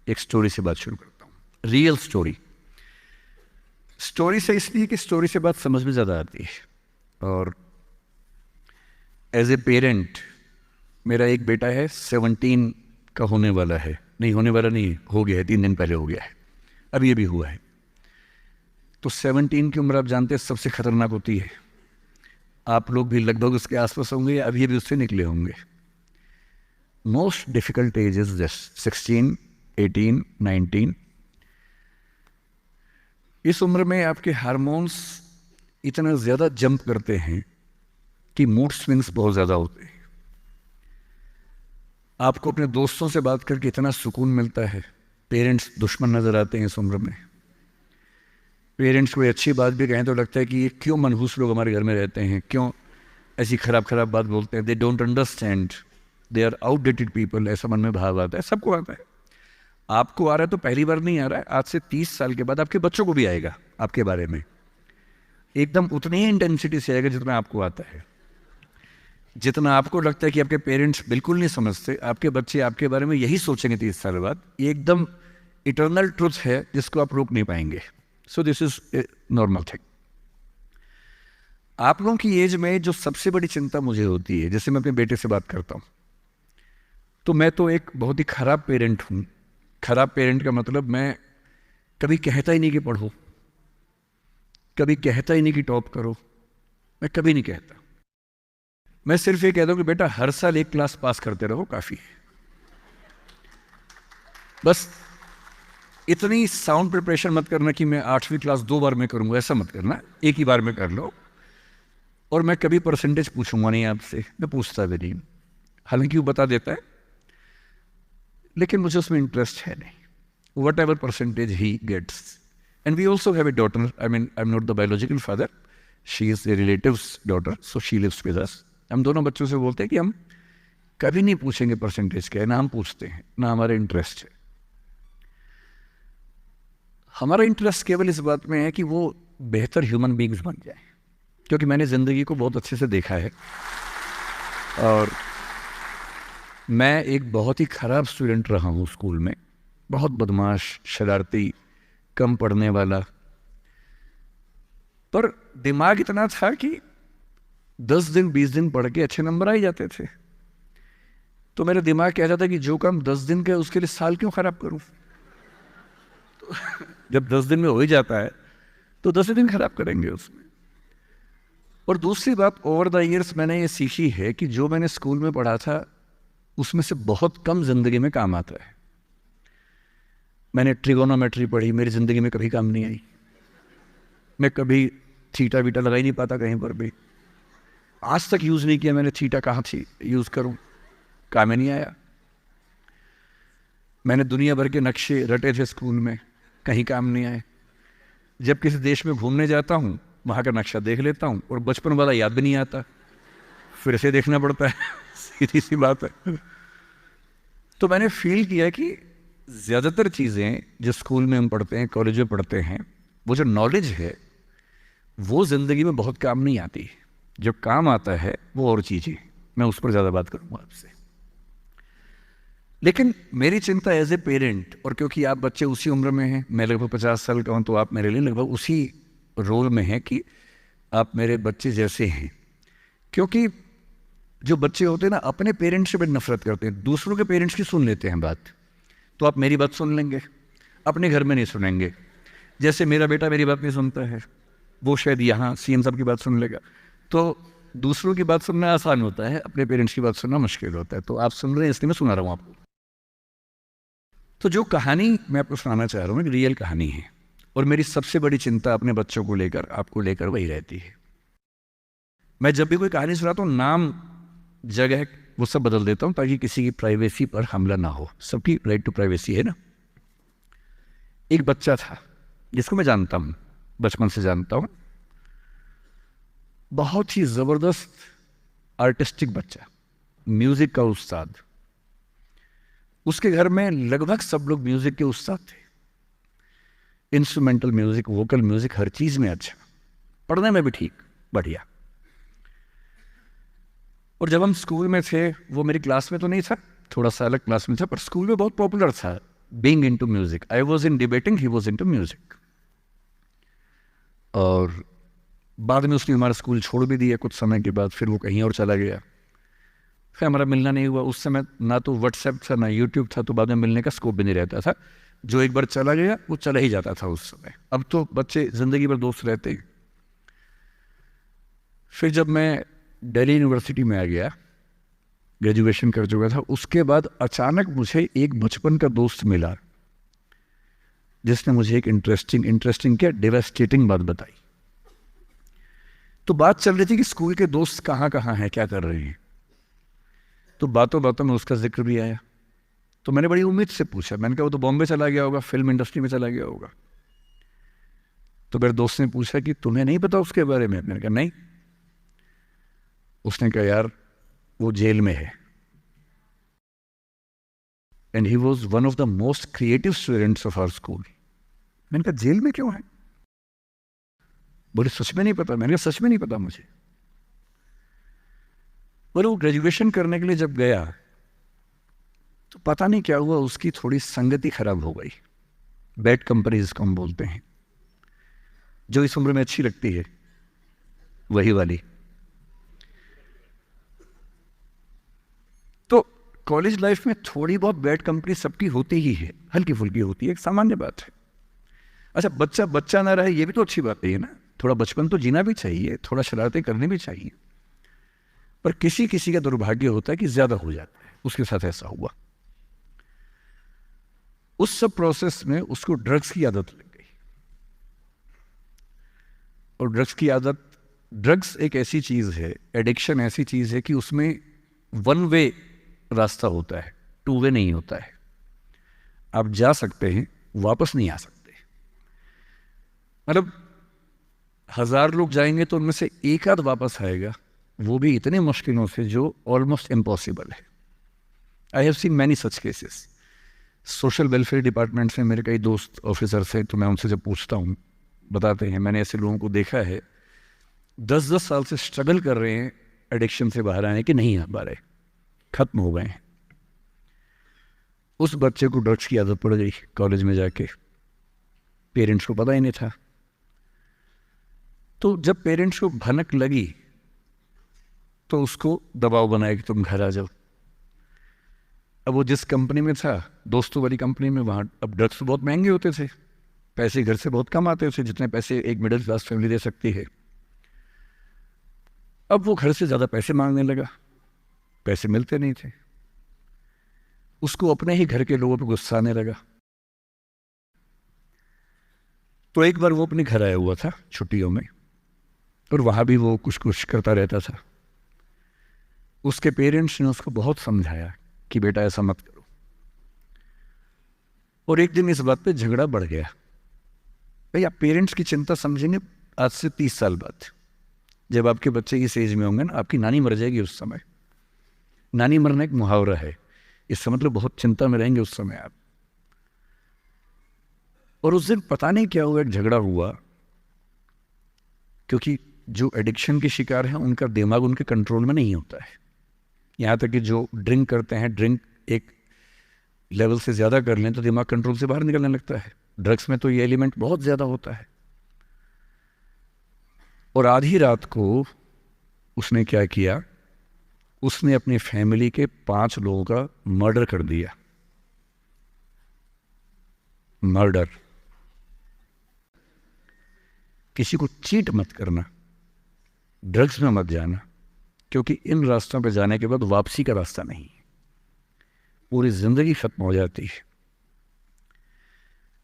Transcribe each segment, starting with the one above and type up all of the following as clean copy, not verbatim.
एक स्टोरी से बात शुरू करता हूँ। Real story. स्टोरी से इसलिए कि स्टोरी से बात समझ में ज़्यादा आती है। और एज ए पेरेंट, मेरा एक बेटा है 17 का होने वाला है, नहीं होने वाला नहीं, हो गया है, 3 दिन पहले हो गया है, अब ये भी हुआ है। तो 17 की उम्र आप जानते हैं सबसे खतरनाक होती है। आप लोग भी लगभग उसके आसपास होंगे या अभी उससे निकले होंगे। Most difficult age is just 16, 18, 19। इस उम्र में आपके हार्मोन्स इतना ज़्यादा जंप करते हैं कि मूड स्विंग्स बहुत ज़्यादा होते हैं। आपको अपने दोस्तों से बात करके इतना सुकून मिलता है। पेरेंट्स दुश्मन नज़र आते हैं इस उम्र में। पेरेंट्स कोई अच्छी बात भी कहें तो लगता है कि ये क्यों मनहूस लोग हमारे घर में रहते हैं, क्यों ऐसी खराब खराब बात बोलते हैं। They don't understand, they are outdated people, ऐसा मन में भाव आता है। सबको आता है। आपको आ रहा है तो पहली बार नहीं आ रहा है, आज से 30 साल के बाद आपके बच्चों को भी आएगा आपके बारे में। एकदम उतनी ही इंटेंसिटी से आएगा जितना आपको आता है। जितना आपको लगता है कि आपके पेरेंट्स बिल्कुल नहीं समझते, आपके बच्चे आपके बारे में यही सोचेंगे 30 साल बाद। ये एकदम इटर्नल ट्रुथ है जिसको आप रोक नहीं पाएंगे। So this is a normal thing. आप लोगों की एज में जो सबसे बड़ी चिंता मुझे होती है, जैसे मैं अपने बेटे से बात करता हूँ तो मैं तो एक बहुत ही खराब पेरेंट हूँ। खराब पेरेंट का मतलब मैं कभी कहता ही नहीं कि पढ़ो, कभी कहता ही नहीं कि टॉप करो, मैं कभी नहीं कहता। मैं सिर्फ ये कहता हूँ कि बेटा हर साल एक क्लास पास करते रहो, काफ़ी है। बस इतनी साउंड प्रिपरेशन मत करना कि मैं 8वीं क्लास 2 बार में करूँगा, ऐसा मत करना, एक ही बार में कर लो। और मैं कभी परसेंटेज पूछूंगा नहीं आपसे, मैं पूछता भी नहीं, हालांकि वो बता देता है, लेकिन मुझे उसमें इंटरेस्ट है नहीं। वट एवर परसेंटेज ही gets. And we also have a daughter, I mean I am not the biological father, she is a relative's daughter, so she lives with us. हम दोनों बच्चों से बोलते हैं कि हम कभी नहीं पूछेंगे परसेंटेज क्या है, ना हम पूछते हैं, ना हमारा इंटरेस्ट है। हमारा इंटरेस्ट केवल इस बात में है कि वो बेहतर ह्यूमन बींग्स बन जाए, क्योंकि मैंने ज़िंदगी को बहुत अच्छे से देखा है। और मैं एक बहुत ही ख़राब स्टूडेंट रहा हूँ स्कूल में, बहुत बदमाश, शरारती, कम पढ़ने वाला। पर दिमाग इतना था कि 10 दिन 20 दिन पढ़ के अच्छे नंबर आ ही जाते थे। तो मेरा दिमाग कहता था कि जो काम 10 दिन का उसके लिए साल क्यों खराब करूं। तो जब 10 दिन में हो ही जाता है तो 10 दिन खराब करेंगे उसमें। और दूसरी बात, ओवर द ईयर्स मैंने ये सीखी है कि जो मैंने स्कूल में पढ़ा था उसमें से बहुत कम जिंदगी में काम आता है। मैंने ट्रिगोनोमेट्री पढ़ी, मेरी ज़िंदगी में कभी काम नहीं आई। मैं कभी थीटा वीटा लगा ही नहीं पाता कहीं पर भी, आज तक यूज़ नहीं किया मैंने थीटा, कहाँ थी यूज़ करूँ, काम में नहीं आया। मैंने दुनिया भर के नक्शे रटे थे स्कूल में, कहीं काम नहीं आए। जब किसी देश में घूमने जाता हूँ वहाँ का नक्शा देख लेता हूँ और बचपन वाला याद भी नहीं आता, फिर से देखना पड़ता है। सीधी सी बात है। तो मैंने फील किया कि ज़्यादातर चीज़ें जो स्कूल में हम पढ़ते हैं, कॉलेज में पढ़ते हैं, वो जो नॉलेज है वो ज़िंदगी में बहुत काम नहीं आती। जो काम आता है वो और चीज़ें, मैं उस पर ज़्यादा बात करूँगा आपसे। लेकिन मेरी चिंता एज ए पेरेंट, और क्योंकि आप बच्चे उसी उम्र में हैं, मैं लगभग 50 साल का हूँ, तो आप मेरे लिए लगभग उसी रोल में हैं कि आप मेरे बच्चे जैसे हैं। क्योंकि जो बच्चे होते हैं ना, अपने पेरेंट्स से बड़ी नफरत करते हैं, दूसरों के पेरेंट्स की सुन लेते हैं बात। तो आप मेरी बात सुन लेंगे, अपने घर में नहीं सुनेंगे। जैसे मेरा बेटा मेरी बात नहीं सुनता है, वो शायद यहाँ सीएम साहब की बात सुन लेगा। तो दूसरों की बात सुनना आसान होता है, अपने पेरेंट्स की बात सुनना मुश्किल होता है। तो आप सुन रहे हैं इसलिए मैं सुना रहा हूँ आपको। तो जो कहानी मैं आपको सुनाना चाह रहा हूँ एक रियल कहानी है, और मेरी सबसे बड़ी चिंता अपने बच्चों को लेकर, आपको लेकर वही रहती है। मैं जब भी कोई कहानी सुनाता हूँ, नाम, जगह, वो सब बदल देता हूँ ताकि किसी की प्राइवेसी पर हमला ना हो। सबकी राइट टू प्राइवेसी है ना। एक बच्चा था जिसको मैं जानता हूँ, बचपन से जानता हूँ, बहुत ही ज़बरदस्त आर्टिस्टिक बच्चा, म्यूज़िक का उस्ताद। उसके घर में लगभग सब लोग म्यूज़िक के उस्ताद थे, इंस्ट्रूमेंटल म्यूज़िक, वोकल म्यूज़िक, हर चीज़ में अच्छा, पढ़ने में भी ठीक, बढ़िया। और जब हम स्कूल में थे, वो मेरी क्लास में तो नहीं था, थोड़ा सा अलग क्लास में था, पर स्कूल में बहुत पॉपुलर था। Being into music. I was in debating, he was into music. और बाद में उसने हमारा स्कूल छोड़ भी दिया कुछ समय के बाद, फिर वो कहीं और चला गया, फिर हमारा मिलना नहीं हुआ। उस समय ना तो व्हाट्सएप था ना यूट्यूब था, तो बाद में मिलने का स्कोप भी नहीं रहता था। जो एक बार चला गया वो चला ही जाता था उस समय। अब तो बच्चे ज़िंदगी भर दोस्त रहते हैं। फिर जब मैं दिल्ली यूनिवर्सिटी में आ गया, ग्रेजुएशन कर चुका था, उसके बाद अचानक मुझे एक बचपन का दोस्त मिला जिसने मुझे एक इंटरेस्टिंग क्या डिवास्टेटिंग बात बताई। तो बात चल रही थी कि स्कूल के दोस्त कहाँ कहाँ हैं, क्या कर रहे हैं। तो बातों बातों में उसका जिक्र भी आया। तो मैंने बड़ी उम्मीद से पूछा, मैंने कहा वो तो बॉम्बे चला गया होगा, फिल्म इंडस्ट्री में चला गया होगा। तो मेरे दोस्त ने पूछा कि तुम्हें नहीं पता उसके बारे में? मैंने कहा नहीं। उसने कहा यार वो जेल में है, and he was one of the most creative students of our school. मैंने कहा जेल में क्यों है? बोले सच में नहीं पता। मैंने कहा सच में नहीं पता मुझे। बोले वो ग्रेजुएशन करने के लिए जब गया तो पता नहीं क्या हुआ, उसकी थोड़ी संगति खराब हो गई। बैड कंपनी जिसको हम बोलते हैं, जो इस उम्र में अच्छी लगती है, वही वाली। तो कॉलेज लाइफ में थोड़ी बहुत बैड कंपनी सबकी होती ही है, हल्की फुल्की होती है, एक सामान्य बात है। अच्छा, बच्चा बच्चा ना रहे ये भी तो अच्छी बात है ना। थोड़ा बचपन तो जीना भी चाहिए, थोड़ा शरारतें करनी भी चाहिए। पर किसी किसी का दुर्भाग्य होता है कि ज्यादा हो जाता है, उसके साथ ऐसा हुआ। उस सब प्रोसेस में उसको ड्रग्स की आदत लग गई। और ड्रग्स एक ऐसी चीज है, एडिक्शन ऐसी चीज है कि उसमें वन वे रास्ता होता है, टू वे नहीं होता है। आप जा सकते हैं, वापस नहीं आ सकते। मतलब 1000 लोग जाएंगे तो उनमें से एक आध वापस आएगा, वो भी इतने मुश्किलों से जो ऑलमोस्ट इम्पॉसिबल है। I have seen many such cases. Social welfare department से मेरे कई दोस्त ऑफिसर्स हैं, तो मैं उनसे जब पूछता हूँ बताते हैं, मैंने ऐसे लोगों को देखा है 10-10 साल से स्ट्रगल कर रहे हैं एडिक्शन से बाहर आने के, नहीं आ पा रहे, खत्म हो गए हैं। उस बच्चे को ड्रग्स की आदत पड़ गई कॉलेज में जाके, पेरेंट्स को पता ही नहीं था। तो जब पेरेंट्स को भनक लगी तो उसको दबाव बनाया कि तुम घर आ जाओ। अब वो जिस कंपनी में था, दोस्तों वाली कंपनी में, वहाँ अब ड्रग्स बहुत महंगे होते थे, पैसे घर से बहुत कम आते थे, जितने पैसे एक मिडिल क्लास फैमिली दे सकती है। अब वो घर से ज़्यादा पैसे मांगने लगा, पैसे मिलते नहीं थे। उसको अपने ही घर के लोगों पर गुस्सा आने लगा। तो एक बार वो अपने घर आया हुआ था छुट्टियों में, और वहाँ भी वो कुछ कुछ करता रहता था। उसके पेरेंट्स ने उसको बहुत समझाया कि बेटा ऐसा मत करो। और एक दिन इस बात पे झगड़ा बढ़ गया। भाई आप पेरेंट्स की चिंता समझेंगे आज से 30 साल बाद, जब आपके बच्चे इस एज में होंगे ना, आपकी नानी मर जाएगी उस समय। नानी मरना एक मुहावरा है, इससे मतलब बहुत चिंता में रहेंगे उस समय आप। और उस दिन पता नहीं क्या हुआ, एक झगड़ा हुआ, क्योंकि जो एडिक्शन के शिकार हैं उनका दिमाग उनके कंट्रोल में नहीं होता है। यहाँ तक कि जो ड्रिंक करते हैं, ड्रिंक एक लेवल से ज़्यादा कर लें तो दिमाग कंट्रोल से बाहर निकलने लगता है। ड्रग्स में तो ये एलिमेंट बहुत ज़्यादा होता है। और आधी रात को उसने क्या किया, उसने अपनी फैमिली के 5 लोगों का मर्डर कर दिया। मर्डर। किसी को चीट मत करना, ड्रग्स में मत जाना, क्योंकि इन रास्तों पे जाने के बाद वापसी का रास्ता नहीं है, पूरी जिंदगी खत्म हो जाती है।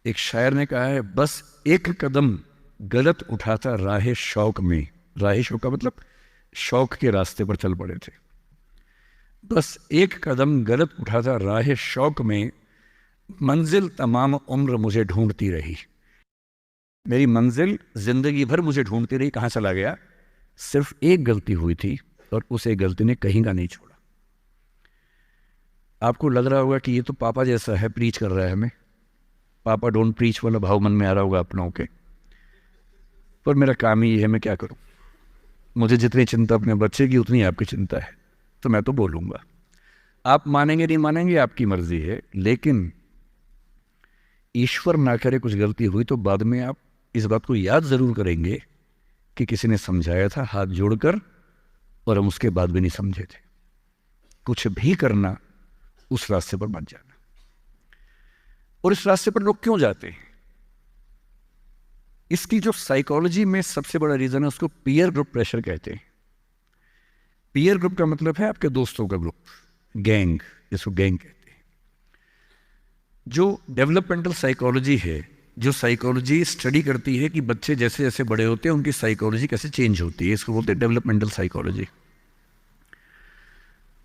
एक शायर ने कहा है, बस एक कदम गलत उठाता राह शौक में, राह शौक का मतलब शौक के रास्ते पर चल पड़े थे। बस एक कदम गलत उठाता राह शौक में, मंजिल तमाम उम्र मुझे ढूंढती रही। मेरी मंजिल जिंदगी भर मुझे ढूंढती रही, कहाँ चला गया? सिर्फ एक गलती हुई थी और उस एक गलती ने कहीं का नहीं छोड़ा। आपको लग रहा होगा कि ये तो पापा जैसा है, प्रीच कर रहा है हमें, पापा डोंट प्रीच वाला भाव मन में आ रहा होगा अपनों के। पर मेरा काम ही है, मैं क्या करूं? मुझे जितनी चिंता अपने बच्चे की उतनी आपकी चिंता है, तो मैं तो बोलूँगा। आप मानेंगे नहीं मानेंगे आपकी मर्जी है, लेकिन ईश्वर ना करे कुछ गलती हुई तो बाद में आप इस बात को याद ज़रूर करेंगे कि किसी ने समझाया था हाथ जोड़कर, और हम उसके बाद भी नहीं समझे थे। कुछ भी करना, उस रास्ते पर मत जाना। और इस रास्ते पर लोग क्यों जाते हैं? इसकी जो साइकोलॉजी में सबसे बड़ा रीज़न है, उसको पीयर ग्रुप प्रेशर कहते हैं। पीयर ग्रुप का मतलब है आपके दोस्तों का ग्रुप, गैंग, जिसको गैंग कहते हैं। जो डेवलपमेंटल साइकोलॉजी है, जो साइकोलॉजी स्टडी करती है कि बच्चे जैसे जैसे बड़े होते हैं उनकी साइकोलॉजी कैसे चेंज होती है, इसको बोलते हैं डेवलपमेंटल साइकोलॉजी।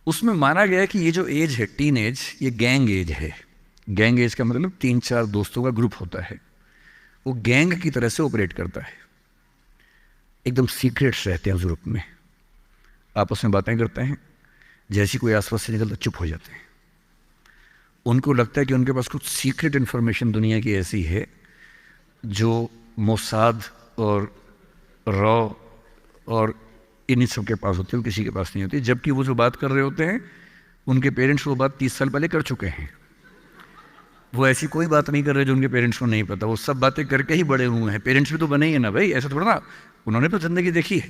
उसमें माना गया है कि ये जो एज है, टीन एज, ये गैंग एज है। गैंग एज का मतलब 3-4 दोस्तों का ग्रुप होता है, वो गैंग की तरह से ऑपरेट करता है। एकदम सीक्रेट्स रहते हैं उस ग्रुप में, आपस में बातें करते हैं, जैसी कोई आसपास से निकलता चुप हो जाते हैं। उनको लगता है कि उनके पास कुछ सीक्रेट इन्फॉर्मेशन दुनिया की ऐसी है जो मोसाद और रॉ और इन्हीं सब के पास होती है, किसी के पास नहीं होती। जबकि वो जो बात कर रहे होते हैं उनके पेरेंट्स वो बात 30 साल पहले कर चुके हैं। वो ऐसी कोई बात नहीं कर रहे जो उनके पेरेंट्स को नहीं पता, वो सब बातें करके ही बड़े हुए हैं। पेरेंट्स भी तो बने ही है ना भाई, ऐसा थोड़ा ना, उन्होंने तो जिंदगी देखी है।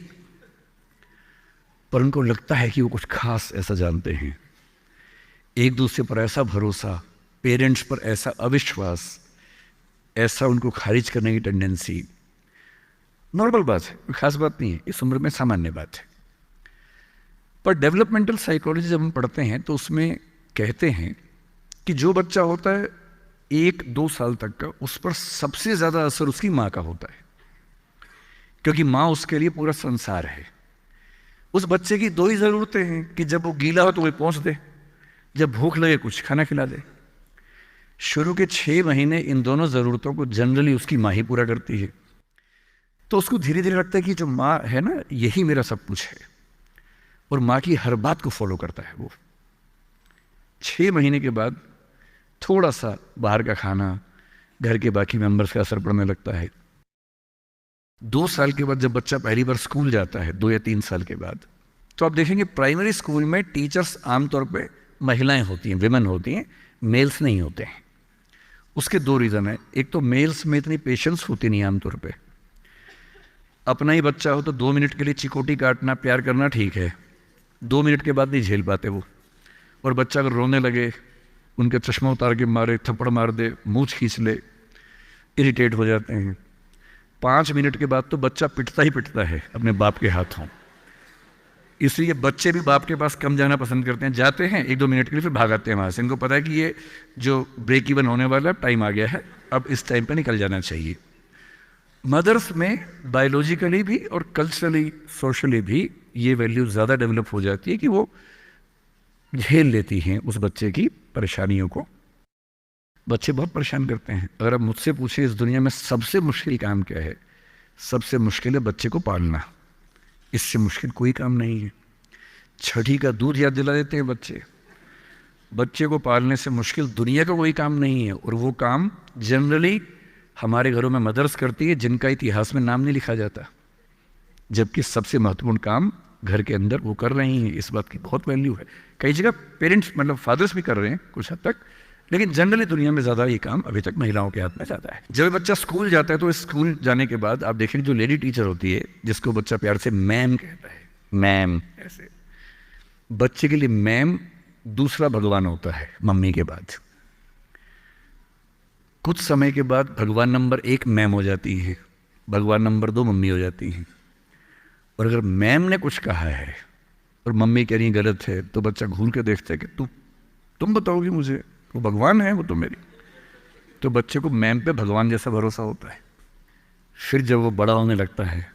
पर उनको लगता है कि वो कुछ खास ऐसा जानते हैं। एक दूसरे पर ऐसा भरोसा, पेरेंट्स पर ऐसा अविश्वास, ऐसा उनको खारिज करने की टेंडेंसी, नॉर्मल बात है, कोई खास बात नहीं है, इस उम्र में सामान्य बात है। पर डेवलपमेंटल साइकोलॉजी जब हम पढ़ते हैं तो उसमें कहते हैं कि जो बच्चा होता है 1-2 साल तक का, उस पर सबसे ज़्यादा असर उसकी माँ का होता है, क्योंकि माँ उसके लिए पूरा संसार है। उस बच्चे की 2 ही ज़रूरतें हैं कि जब वो गीला हो तो वो पहुँच दे, जब भूख लगे कुछ खाना खिला दे। शुरू के 6 महीने इन दोनों ज़रूरतों को जनरली उसकी माँ ही पूरा करती है। तो उसको धीरे धीरे लगता है कि जो माँ है ना, यही मेरा सब कुछ है, और माँ की हर बात को फॉलो करता है वो। 6 महीने के बाद थोड़ा सा बाहर का खाना, घर के बाकी मेंबर्स का असर पड़ने लगता है। 2 साल के बाद जब बच्चा पहली बार स्कूल जाता है, 2 या 3 साल के बाद, तो आप देखेंगे प्राइमरी स्कूल में टीचर्स आमतौर पे महिलाएं होती हैं, विमेन होती हैं, मेल्स नहीं होते हैं। उसके 2 रीज़न है। एक तो मेल्स में इतनी पेशेंस होती नहीं आमतौर पे। अपना ही बच्चा हो तो 2 मिनट के लिए चिकोटी काटना, प्यार करना ठीक है, 2 मिनट के बाद नहीं झेल पाते वो। और बच्चा अगर रोने लगे, उनके चश्मा उतार के मारे, थप्पड़ मार दे, मूंछ खींच ले, इरिटेट हो जाते हैं। 5 मिनट के बाद तो बच्चा पिटता ही पिटता है अपने बाप के हाथों। इसलिए बच्चे भी बाप के पास कम जाना पसंद करते हैं, जाते हैं 1-2 मिनट के लिए, फिर भागाते हैं वहाँ से। इनको पता है कि ये जो ब्रेक इवन होने वाला है, टाइम आ गया है, अब इस टाइम पर निकल जाना चाहिए। मदर्स में बायोलॉजिकली भी और कल्चरली, सोशली भी ये वैल्यू ज़्यादा डेवलप हो जाती है कि वो झेल लेती हैं उस बच्चे की परेशानियों को। बच्चे बहुत परेशान करते हैं। अगर आप मुझसे पूछें इस दुनिया में सबसे मुश्किल काम क्या है, सबसे मुश्किल है बच्चे को पालना। इससे मुश्किल कोई काम नहीं है। छठी का दूध याद दिला देते हैं बच्चे। बच्चे को पालने से मुश्किल दुनिया का कोई काम नहीं है, और वो काम जनरली हमारे घरों में मदर्स करती है, जिनका इतिहास में नाम नहीं लिखा जाता, जबकि सबसे महत्वपूर्ण काम घर के अंदर वो कर रही हैं। इस बात की बहुत वैल्यू है। कई जगह पेरेंट्स, मतलब फादर्स भी कर रहे हैं कुछ हद तक, लेकिन जनरली दुनिया में ज़्यादा ये काम अभी तक महिलाओं के हाथ में जाता है। जब बच्चा स्कूल जाता है तो स्कूल जाने के बाद आप देखें जो लेडी टीचर होती है, जिसको बच्चा प्यार से मैम कहता है, मैम, ऐसे बच्चे के लिए मैम दूसरा भगवान होता है मम्मी के बाद। कुछ समय के बाद भगवान नंबर 1 मैम हो जाती है, भगवान नंबर 2 मम्मी हो जाती हैं। और अगर मैम ने कुछ कहा है और मम्मी कह रही गलत है, तो बच्चा घूर के देखता है कि तुम बताओगी मुझे, वो भगवान है वो तो मेरी। तो बच्चे को मैम पे भगवान जैसा भरोसा होता है। फिर जब वो बड़ा होने लगता है,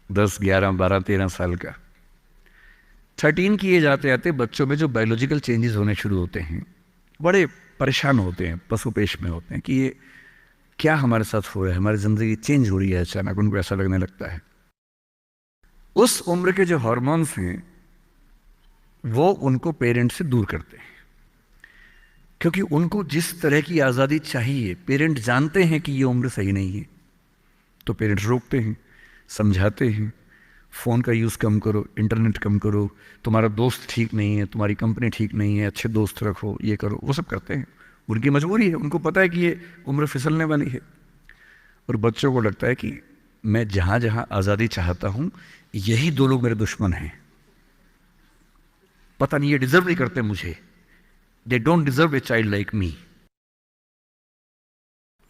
10, 11, 12, 13 साल का, 13 की एज आते आते बच्चों में जो बायोलॉजिकल चेंजेस होने शुरू होते हैं, बड़े परेशान होते हैं, पशुपेश में होते हैं कि ये क्या हमारे साथ हो रहा है, हमारी ज़िंदगी चेंज हो रही है अचानक, उनको ऐसा लगने लगता है। उस उम्र के जो हार्मोन्स हैं वो उनको पेरेंट्स से दूर करते हैं, क्योंकि उनको जिस तरह की आज़ादी चाहिए, पेरेंट जानते हैं कि ये उम्र सही नहीं है, तो पेरेंट्स रोकते हैं, समझाते हैं, फ़ोन का यूज़ कम करो, इंटरनेट कम करो, तुम्हारा दोस्त ठीक नहीं है, तुम्हारी कंपनी ठीक नहीं है, अच्छे दोस्त रखो, ये करो, वो सब करते हैं। उनकी मजबूरी है, उनको पता है कि ये उम्र फिसलने वाली है। और बच्चों को लगता है कि मैं जहाँ जहाँ आज़ादी चाहता हूँ यही दो लोग मेरे दुश्मन हैं, पता नहीं ये डिजर्व नहीं करते मुझे, they don't deserve a child like me.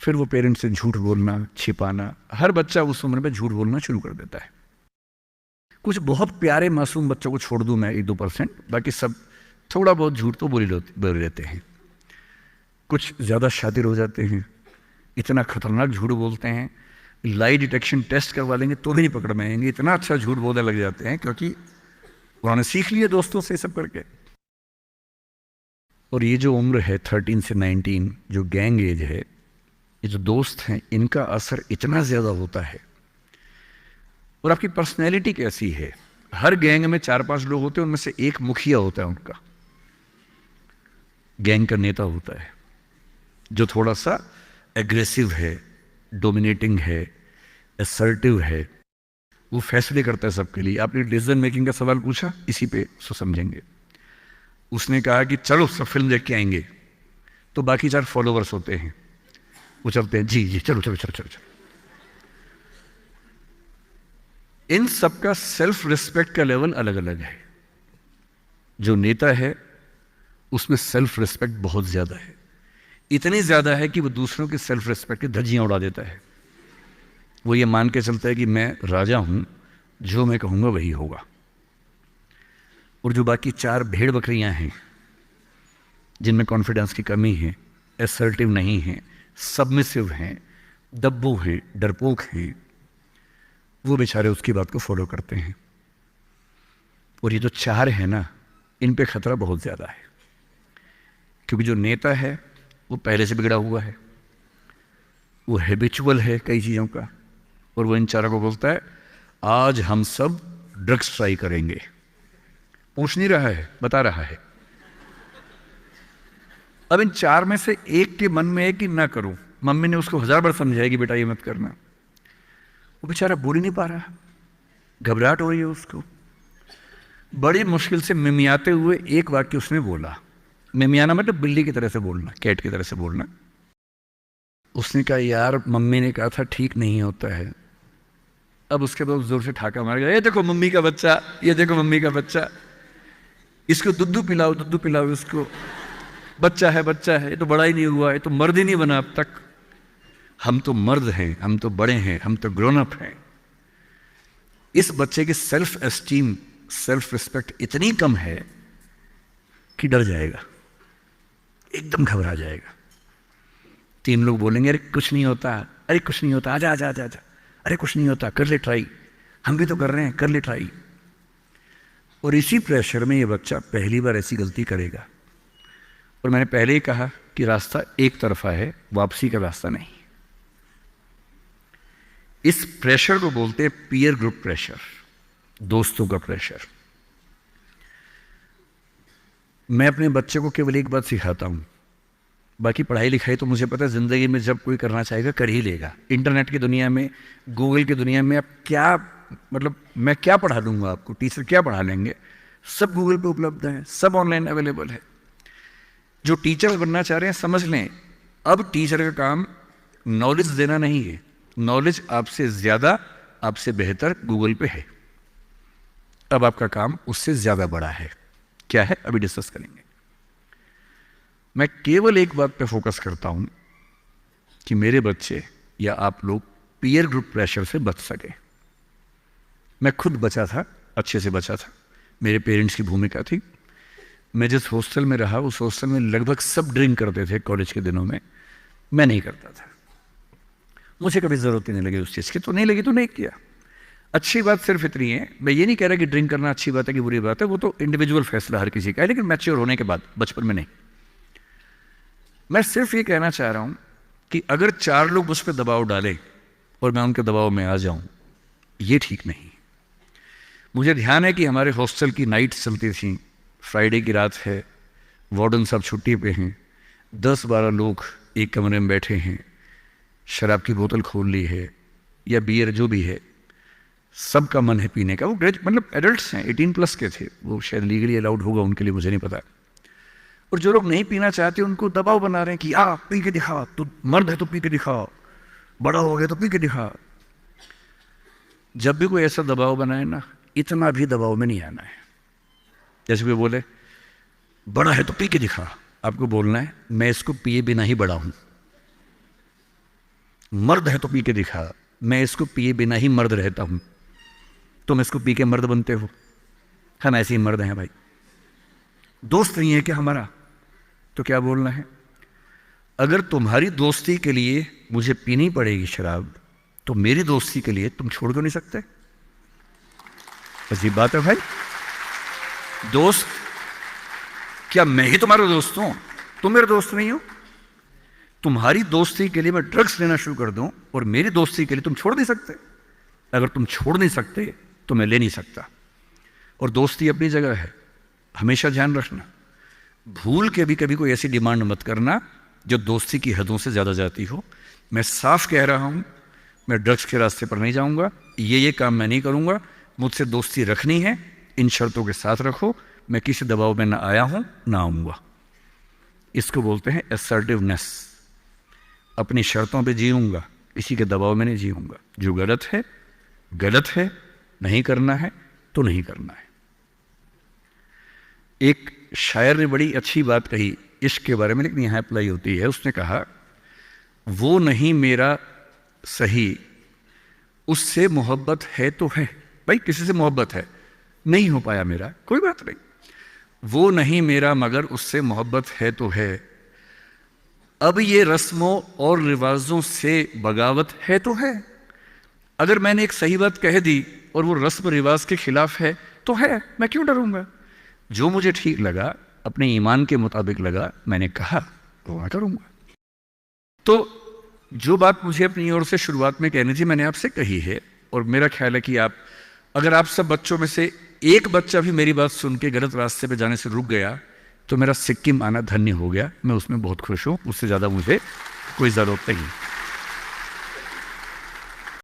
फिर वो पेरेंट्स से झूठ बोलना, छिपाना, हर बच्चा उस उम्र में झूठ बोलना शुरू कर देता है। कुछ बहुत प्यारे मासूम बच्चों को छोड़ दूं मैं 1-2%, बाकी सब थोड़ा बहुत झूठ तो बोल लेते हैं। कुछ ज़्यादा शातिर हो जाते हैं, इतना खतरनाक झूठ बोलते हैं, लाई डिटेक्शन टेस्ट करवा लेंगे तो भी नहीं पकड़ में आएंगे, इतना अच्छा झूठ बोलने लग जाते हैं क्योंकि उन्होंने सीख लिया दोस्तों से सब करके। और ये जो उम्र है 13 से 19, जो गैंग एज है, ये जो दोस्त हैं, इनका असर इतना ज़्यादा होता है। और आपकी पर्सनैलिटी कैसी है, हर गैंग में 4-5 लोग होते हैं, उनमें से एक मुखिया होता है, उनका गैंग का नेता होता है, जो थोड़ा सा एग्रेसिव है, डोमिनेटिंग है, असर्टिव है, वो फैसले करता है सबके लिए। आपने डिसीजन मेकिंग का सवाल पूछा, इसी पे सो समझेंगे। उसने कहा कि चलो सब फिल्म देख के आएंगे, तो बाकी 4 फॉलोवर्स होते हैं, वो चलते हैं, जी जी चलो चलो चलो चलो चलो। इन सबका सेल्फ रिस्पेक्ट का लेवल अलग अलग है। जो नेता है उसमें सेल्फ रिस्पेक्ट बहुत ज्यादा है, इतनी ज्यादा है कि वो दूसरों की सेल्फ रिस्पेक्ट की धज्जियां उड़ा देता है। वो ये मान के चलता है कि मैं राजा हूं, जो मैं कहूंगा वही होगा। और जो बाकी 4 भेड़ बकरियां हैं, जिनमें कॉन्फिडेंस की कमी है, असर्टिव नहीं है, सबमिसिव हैं, दब्बू हैं, डरपोक हैं, वो बेचारे उसकी बात को फॉलो करते हैं। और ये जो 4 है ना, इन पे खतरा बहुत ज़्यादा है, क्योंकि जो नेता है वो पहले से बिगड़ा हुआ है, वो हैबिचुअल है कई चीज़ों का, और वो इन 4 को बोलता है आज हम सब ड्रग्स ट्राई करेंगे। पूछ नहीं रहा है, बता रहा है। अब इन 4 में से एक के मन में है कि ना करूं, मम्मी ने उसको 1000 बार समझाया कि बेटा ये मत करना, वो बेचारा बोल ही नहीं पा रहा, घबराहट हो रही है उसको। बड़ी मुश्किल से मिमियाते हुए एक वाक्य उसने बोला, मिमियाना मतलब बिल्ली की तरह से बोलना, कैट की तरह से बोलना। उसने कहा यार मम्मी ने कहा था ठीक नहीं होता है। अब उसके बाद जोर से ठाका मार गया, ये देखो मम्मी का बच्चा, ये देखो मम्मी का बच्चा, इसको दुद्धू पिलाओ इसको, बच्चा है, ये तो बड़ा ही नहीं हुआ, ये तो मर्द ही नहीं बना अब तक। हम तो मर्द हैं, हम तो बड़े हैं, हम तो ग्रोन अप हैं। इस बच्चे की सेल्फ एस्टीम, सेल्फ रिस्पेक्ट इतनी कम है कि डर जाएगा, एकदम घबरा जाएगा। 3 लोग बोलेंगे अरे कुछ नहीं होता, अरे कुछ नहीं होता, आजा आजा आजा आजा, अरे कुछ नहीं होता, कर ले ट्राई, हम भी तो कर रहे हैं, कर ले ट्राई। और इसी प्रेशर में ये बच्चा पहली बार ऐसी गलती करेगा। और मैंने पहले ही कहा कि रास्ता एक तरफा है, वापसी का रास्ता नहीं। इस प्रेशर को बोलते हैं पीयर ग्रुप प्रेशर, दोस्तों का प्रेशर। मैं अपने बच्चे को केवल एक बात सिखाता हूं, बाकी पढ़ाई लिखाई तो मुझे पता है जिंदगी में जब कोई करना चाहेगा कर ही लेगा। इंटरनेट की दुनिया में, गूगल की दुनिया में आप क्या, मतलब मैं क्या पढ़ा दूंगा आपको, टीचर क्या पढ़ा लेंगे, सब गूगल पे उपलब्ध है, सब ऑनलाइन अवेलेबल है। जो टीचर बनना चाह रहे हैं समझ लें, अब टीचर का काम नॉलेज देना नहीं है, नॉलेज आपसे ज्यादा, आपसे बेहतर गूगल पे है। अब आपका काम उससे ज्यादा बड़ा है। क्या है अभी डिस्कस करेंगे। मैं केवल एक बात पे फोकस करता हूं कि मेरे बच्चे या आप लोग पीयर ग्रुप प्रेशर से बच सके। मैं खुद बचा था, अच्छे से बचा था, मेरे पेरेंट्स की भूमिका थी। मैं जिस हॉस्टल में रहा उस हॉस्टल में लगभग सब ड्रिंक करते थे कॉलेज के दिनों में, मैं नहीं करता था। मुझे कभी ज़रूरत ही नहीं लगी उस चीज़ की, तो नहीं लगी तो नहीं किया। अच्छी बात सिर्फ इतनी है, मैं ये नहीं कह रहा कि ड्रिंक करना अच्छी बात है कि बुरी बात है, वो तो इंडिविजुअल फैसला हर किसी का है, लेकिन मैच्योर होने के बाद, बचपन में नहीं। मैं सिर्फ ये कहना चाह रहा हूं कि अगर 4 लोग मुझ पर दबाव डालें और मैं उनके दबाव में आ जाऊं, ये ठीक नहीं। मुझे ध्यान है कि हमारे हॉस्टल की नाइट्स चलती थी, फ्राइडे की रात है, वार्डन साहब छुट्टी पे हैं, 10-12 लोग एक कमरे में बैठे हैं, शराब की बोतल खोल ली है या बियर जो भी है, सबका मन है पीने का। वो मतलब एडल्ट्स हैं, 18+ के थे, वो शायद लीगली अलाउड होगा उनके लिए, मुझे नहीं पता। और जो लोग नहीं पीना चाहते उनको दबाव बना रहे हैं कि आ पी के दिखा, तू मर्द है तो पी के दिखा, बड़ा हो गया तो पी के दिखा। जब भी कोई ऐसा दबाव बनाए ना, इतना भी दबाव में नहीं आना है। जैसे कोई बोले बड़ा है तो पी के दिखा, आपको बोलना है मैं इसको पिए बिना ही बड़ा हूं। मर्द है तो पी के दिखा, मैं इसको पिए बिना ही मर्द रहता हूं। तुम इसको पी के मर्द बनते हो, हम ऐसे ही मर्द हैं भाई। दोस्त नहीं है क्या हमारा? तो क्या बोलना है, अगर तुम्हारी दोस्ती के लिए मुझे पीनी पड़ेगी शराब, तो मेरी दोस्ती के लिए तुम छोड़ क्यों नहीं सकते? अजीब बात है भाई। दोस्त, क्या मैं ही तुम्हारा दोस्त हूं? तुम मेरे दोस्त नहीं हो? तुम्हारी दोस्ती के लिए मैं ड्रग्स लेना शुरू कर दूं और मेरी दोस्ती के लिए तुम छोड़ नहीं सकते? अगर तुम छोड़ नहीं सकते तो मैं ले नहीं सकता। और दोस्ती अपनी जगह है, हमेशा ध्यान रखना। भूल के भी कभी कोई ऐसी डिमांड मत करना जो दोस्ती की हदों से ज़्यादा जाती हो। मैं साफ कह रहा हूं, मैं ड्रग्स के रास्ते पर नहीं जाऊंगा, ये काम मैं नहीं करूंगा। मुझसे दोस्ती रखनी है, इन शर्तों के साथ रखो। मैं किसी दबाव में ना आया हूं ना आऊंगा। इसको बोलते हैं असर्टिवनेस। अपनी शर्तों पे जीऊंगा, किसी के दबाव में नहीं जीऊंगा। जो गलत है गलत है, नहीं करना है तो नहीं करना है। एक शायर ने बड़ी अच्छी बात कही इश्क के बारे में, लेकिन यहाँ अप्लाई होती है। उसने कहा, वो नहीं मेरा सही, उससे मोहब्बत है तो है। भाई किसी से मोहब्बत है, नहीं हो पाया मेरा, कोई बात नहीं। वो नहीं मेरा मगर उससे मोहब्बत है तो है। अब ये रस्मों और रिवाजों से बगावत है तो है। अगर मैंने एक सही बात कह दी और वो रस्म रिवाज के खिलाफ है तो है, मैं क्यों डरूंगा? जो मुझे ठीक लगा, अपने ईमान के मुताबिक लगा, मैंने कहा तो मैं करूंगा। तो जो बात मुझे अपनी ओर से शुरुआत में कहनी थी मैंने आपसे कही है। और मेरा ख्याल है कि अगर आप सब बच्चों में से एक बच्चा भी मेरी बात सुन के गलत रास्ते पे जाने से रुक गया तो मेरा सिक्किम आना धन्य हो गया। मैं उसमें बहुत खुश हूँ, उससे ज़्यादा मुझे कोई ज़रूरत नहीं।